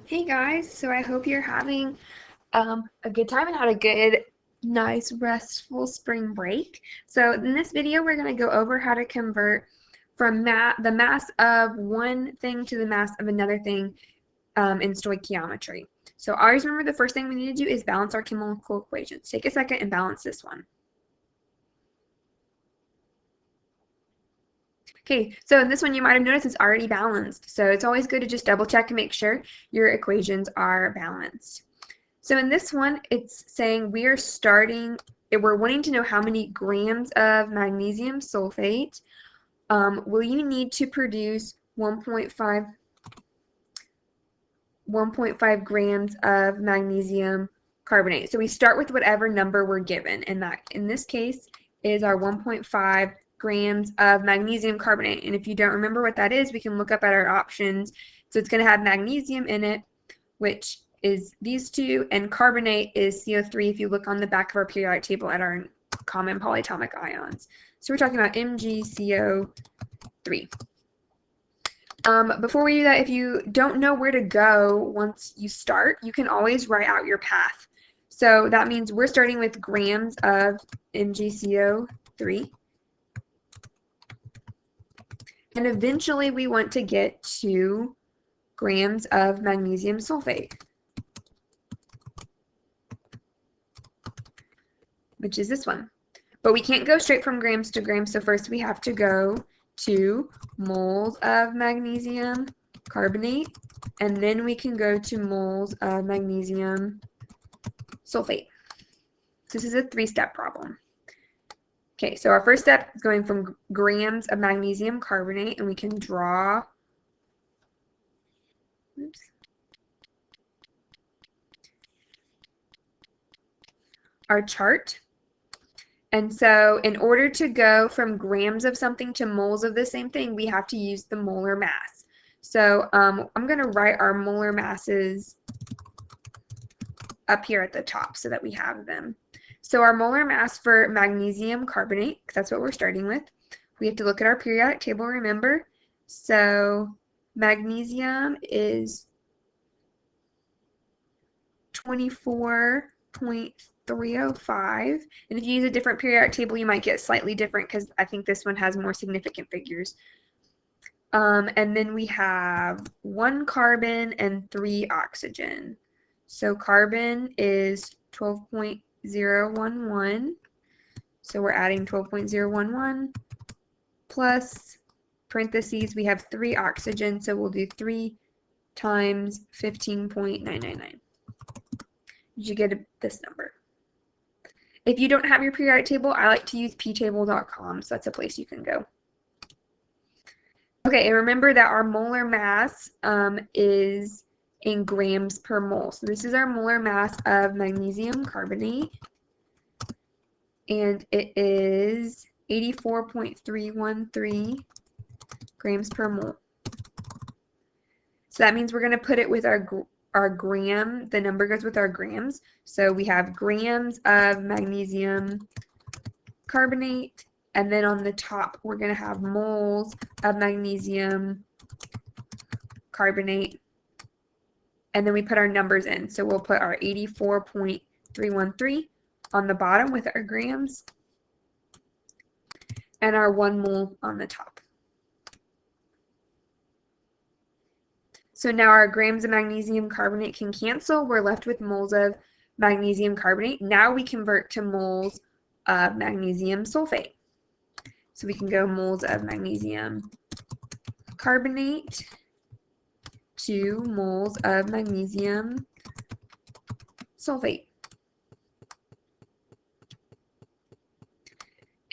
Hey guys, so I hope you're having a good time and had a good, nice, restful spring break. So in this video, we're going to go over how to convert from the mass of one thing to the mass of another thing in stoichiometry. So always remember the first thing we need to do is balance our chemical equations. Take a second and balance this one. Okay, so in this one you might have noticed it's already balanced. So it's always good to just double check and make sure your equations are balanced. So in this one, it's saying we're wanting to know how many grams of magnesium sulfate will you need to produce 1.5 grams of magnesium carbonate. So we start with whatever number we're given, and that in this case is our 1.5 grams of magnesium carbonate. And if you don't remember what that is, we can look up at our options. So it's going to have magnesium in it, which is these two, and carbonate is CO3 if you look on the back of our periodic table at our common polyatomic ions. So we're talking about MgCO3. Before we do that, if you don't know where to go once you start, you can always write out your path. So that means we're starting with grams of MgCO3. And eventually we want to get to grams of magnesium sulfate, which is this one. But we can't go straight from grams to grams, so first we have to go to moles of magnesium carbonate, and then we can go to moles of magnesium sulfate. So this is a three-step problem. Okay, so our first step is going from grams of magnesium carbonate, and we can draw our chart. And so in order to go from grams of something to moles of the same thing, we have to use the molar mass. So I'm going to write our molar masses up here at the top so that we have them. So our molar mass for magnesium carbonate, because that's what we're starting with, we have to look at our periodic table, remember. So magnesium is 24.305, and if you use a different periodic table you might get slightly different because I think this one has more significant figures. And then we have 1 carbon and 3 oxygen. So carbon is 12.011, so we're adding 12.011 plus parentheses we have 3 oxygen, so we'll do 3 times 15.999. You get this number. If you don't have your periodic table, I like to use ptable.com, so that's a place you can go. Okay, and remember that our molar mass is in grams per mole. So this is our molar mass of magnesium carbonate, and it is 84.313 grams per mole. So that means we're going to put it with our gram, the number goes with our grams. So we have grams of magnesium carbonate, and then on the top we're going to have moles of magnesium carbonate, and then we put our numbers in. So we'll put our 84.313 on the bottom with our grams, and our 1 mole on the top. So now our grams of magnesium carbonate can cancel. We're left with moles of magnesium carbonate. Now we convert to moles of magnesium sulfate. So we can go moles of magnesium carbonate to moles of magnesium sulfate.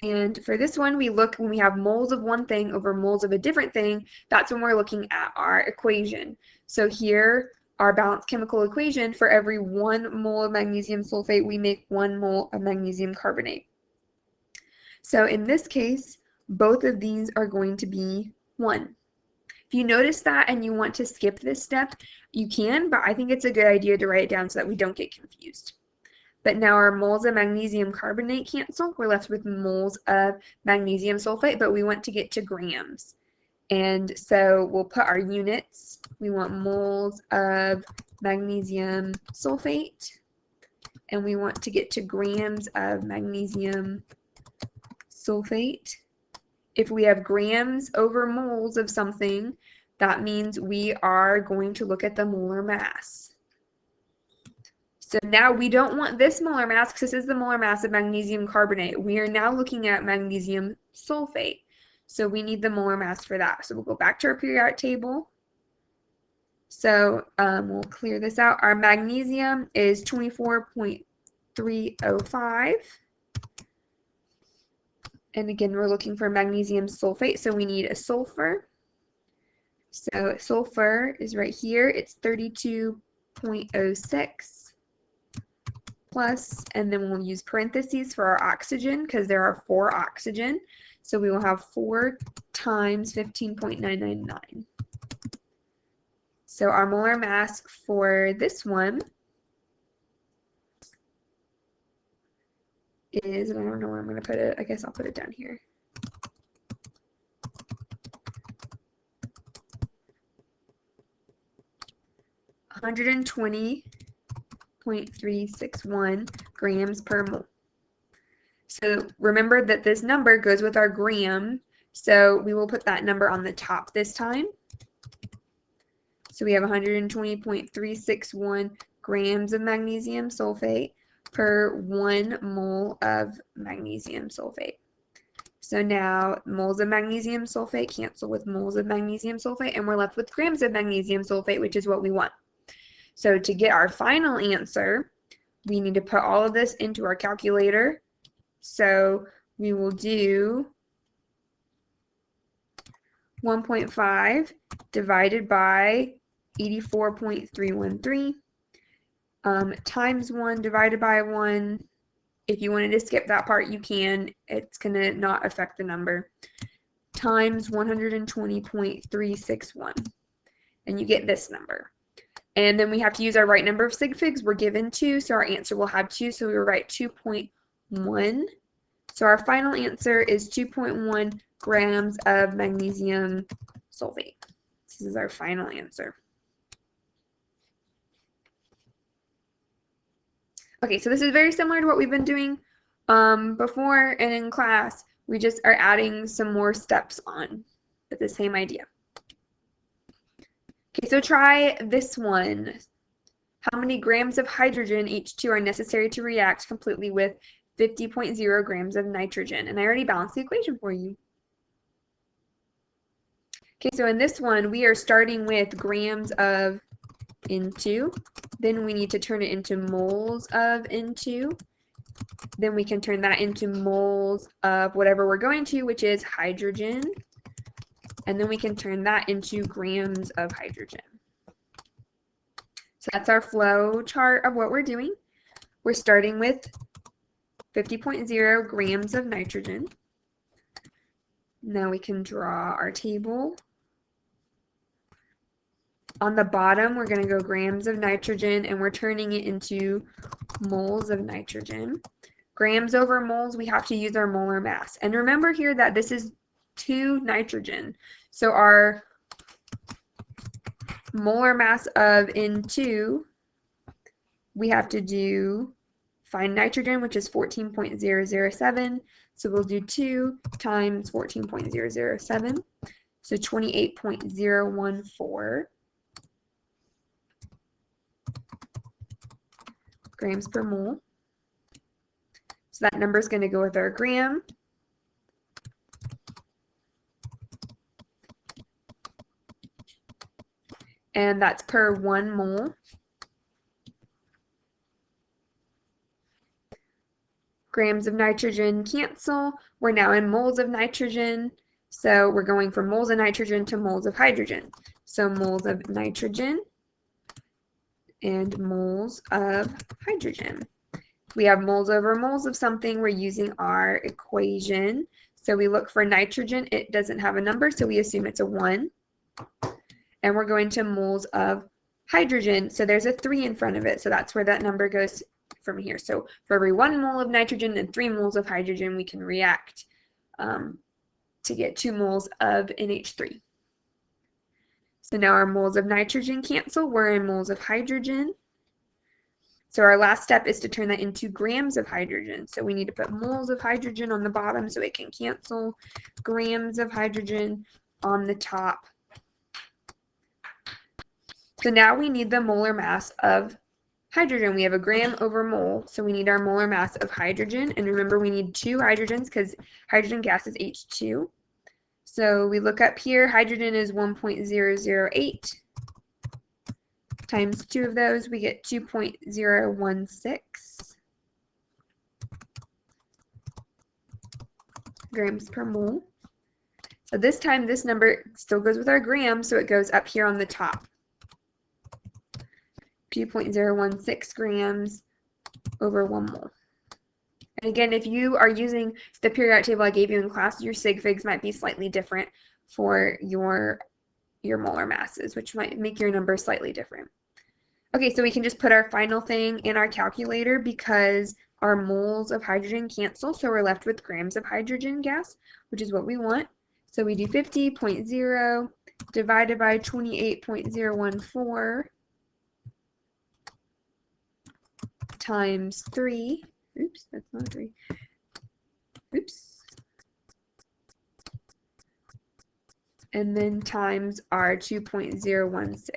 And for this one, we look when we have moles of one thing over moles of a different thing, that's when we're looking at our equation. So here, our balanced chemical equation, for every 1 mole of magnesium sulfate, we make 1 mole of magnesium carbonate. So in this case, both of these are going to be 1. If you notice that and you want to skip this step, you can, but I think it's a good idea to write it down so that we don't get confused. But now our moles of magnesium carbonate cancel. We're left with moles of magnesium sulfate, but we want to get to grams. And so we'll put our units. We want moles of magnesium sulfate, and we want to get to grams of magnesium sulfate. If we have grams over moles of something, that means we are going to look at the molar mass. So now we don't want this molar mass because this is the molar mass of magnesium carbonate. We are now looking at magnesium sulfate. So we need the molar mass for that. So we'll go back to our periodic table. So we'll clear this out. Our magnesium is 24.305. And again, we're looking for magnesium sulfate, so we need a sulfur. So sulfur is right here. It's 32.06 plus, and then we'll use parentheses for our oxygen because there are 4 oxygen. So we will have 4 times 15.999. So our molar mass for this one is, and I don't know where I'm going to put it. I guess I'll put it down here. (120.361 grams per mole). So remember that this number goes with our gram, so we will put that number on the top this time. So we have 120.361 grams of magnesium sulfate per 1 mole of magnesium sulfate. So now moles of magnesium sulfate cancel with moles of magnesium sulfate, and we're left with grams of magnesium sulfate, which is what we want. So to get our final answer, we need to put all of this into our calculator. So we will do 1.5 divided by 84.313 times 1 divided by 1. If you wanted to skip that part, you can. It's going to not affect the number. Times 120.361. And you get this number. And then we have to use our right number of sig figs. We're given 2, so our answer will have 2. So we will write 2.1. So our final answer is 2.1 grams of magnesium sulfate. This is our final answer. Okay, so this is very similar to what we've been doing before and in class. We just are adding some more steps on, but the same idea. Okay, so try this one. How many grams of hydrogen H2 are necessary to react completely with 50.0 grams of nitrogen? And I already balanced the equation for you. Okay, so in this one, we are starting with grams of N2. Then we need to turn it into moles of N2. Then we can turn that into moles of whatever we're going to, which is hydrogen. And then we can turn that into grams of hydrogen. So that's our flow chart of what we're doing. We're starting with 50.0 grams of nitrogen. Now we can draw our table. On the bottom, we're going to go grams of nitrogen, and we're turning it into moles of nitrogen. Grams over moles, we have to use our molar mass. And remember here that this is 2 nitrogen. So our molar mass of N2, we have to find nitrogen, which is 14.007. So we'll do 2 times 14.007. So 28.014 grams per mole. So that number is going to go with our gram. And that's per 1 mole. Grams of nitrogen cancel. We're now in moles of nitrogen. So we're going from moles of nitrogen to moles of hydrogen. So moles of nitrogen and moles of hydrogen. If we have moles over moles of something, we're using our equation. So we look for nitrogen. It doesn't have a number, so we assume it's a 1. And we're going to moles of hydrogen. So there's a 3 in front of it. So that's where that number goes from here. So for every 1 mole of nitrogen and 3 moles of hydrogen, we can react to get 2 moles of NH3. So now our moles of nitrogen cancel. We're in moles of hydrogen. So our last step is to turn that into grams of hydrogen. So we need to put moles of hydrogen on the bottom so it can cancel, grams of hydrogen on the top. So now we need the molar mass of hydrogen. We have a gram over mole, so we need our molar mass of hydrogen. And remember, we need two hydrogens because hydrogen gas is H2. So we look up here, hydrogen is 1.008. Times 2 of those, we get 2.016 grams per mole. So this time, this number still goes with our grams, so it goes up here on the top. 2.016 grams over 1 mole. And again, if you are using the periodic table I gave you in class, your sig figs might be slightly different for your molar masses, which might make your number slightly different. Okay, so we can just put our final thing in our calculator because our moles of hydrogen cancel, so we're left with grams of hydrogen gas, which is what we want. So we do 50.0 divided by 28.014 times 3. Oops, that's not 3. Oops. And then times our 2.016.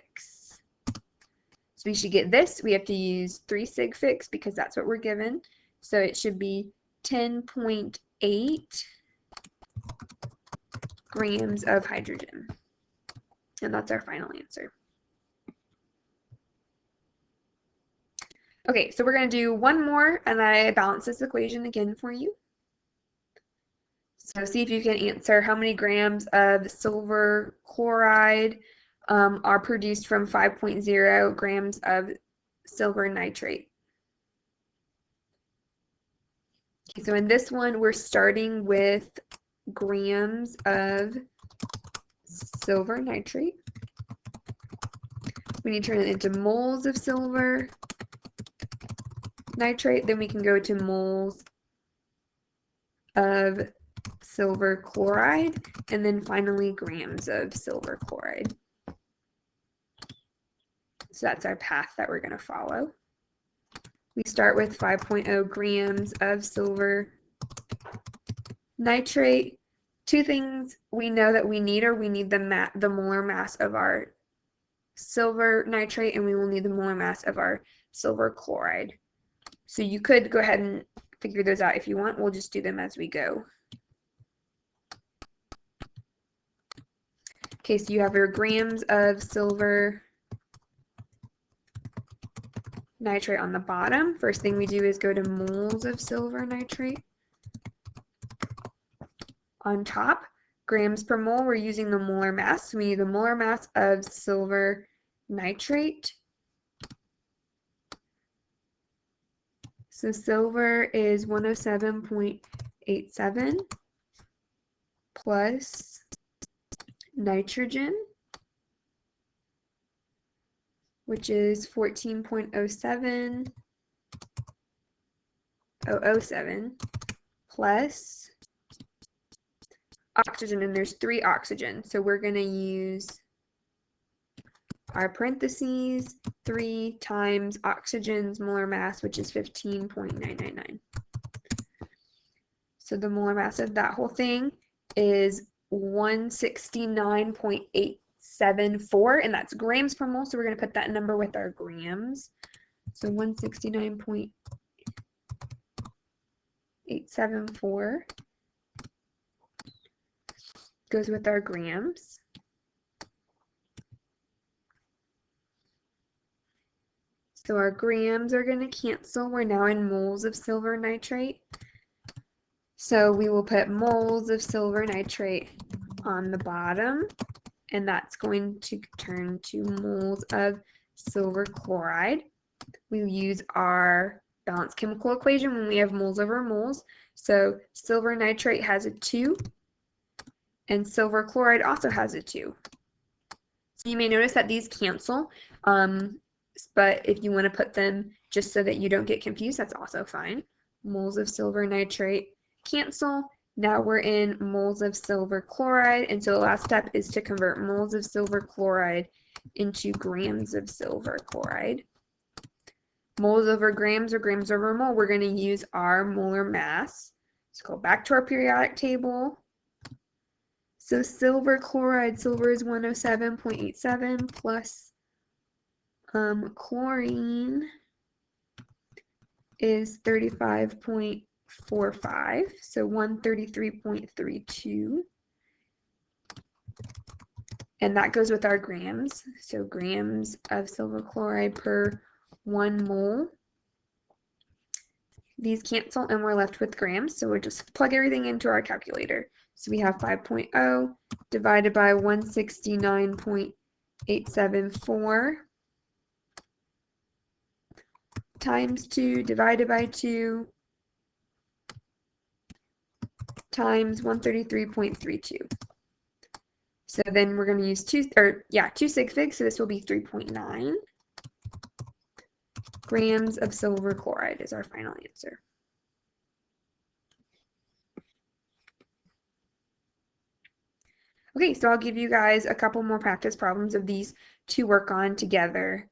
So we should get this. We have to use 3 sig figs because that's what we're given. So it should be 10.8 grams of hydrogen. And that's our final answer. Okay, so we're going to do one more, and I balance this equation again for you. So see if you can answer how many grams of silver chloride are produced from 5.0 grams of silver nitrate. Okay, so in this one, we're starting with grams of silver nitrate. We need to turn it into moles of silver nitrate. Then we can go to moles of silver chloride, and then finally grams of silver chloride. So that's our path that we're going to follow. We start with 5.0 grams of silver nitrate. Two things we know that we need are we need the molar mass of our silver nitrate, and we will need the molar mass of our silver chloride. So you could go ahead and figure those out if you want. We'll just do them as we go. Okay, so you have your grams of silver nitrate on the bottom. First thing we do is go to moles of silver nitrate. On top, grams per mole, we're using the molar mass. So we need the molar mass of silver nitrate. So silver is 107.87 plus nitrogen, which is 14.07 plus oxygen, and there's 3 oxygen. So we're going to use our parentheses 3 times oxygen's molar mass, which is 15.999. So the molar mass of that whole thing is 169.874, and that's grams per mole, so we're going to put that number with our grams. So 169.874 goes with our grams. So our grams are going to cancel. We're now in moles of silver nitrate. So we will put moles of silver nitrate on the bottom, and that's going to turn to moles of silver chloride. We use our balanced chemical equation when we have moles over moles. So silver nitrate has a 2, and silver chloride also has a 2. So you may notice that these cancel, but if you want to put them just so that you don't get confused, that's also fine. Moles of silver nitrate cancel. Now we're in moles of silver chloride, and so the last step is to convert moles of silver chloride into grams of silver chloride. Moles over grams or grams over mole, we're going to use our molar mass. Let's go back to our periodic table. So silver chloride, silver is 107.87 plus chlorine is 35.45, so 133.32. And that goes with our grams. So grams of silver chloride per 1 mole. These cancel and we're left with grams, so we'll just plug everything into our calculator. So we have 5.0 divided by 169.874 times 2 divided by 2 times 133.32. So then we're going to use 2 sig figs, so this will be 3.9 grams of silver chloride is our final answer. Okay, so I'll give you guys a couple more practice problems of these to work on together.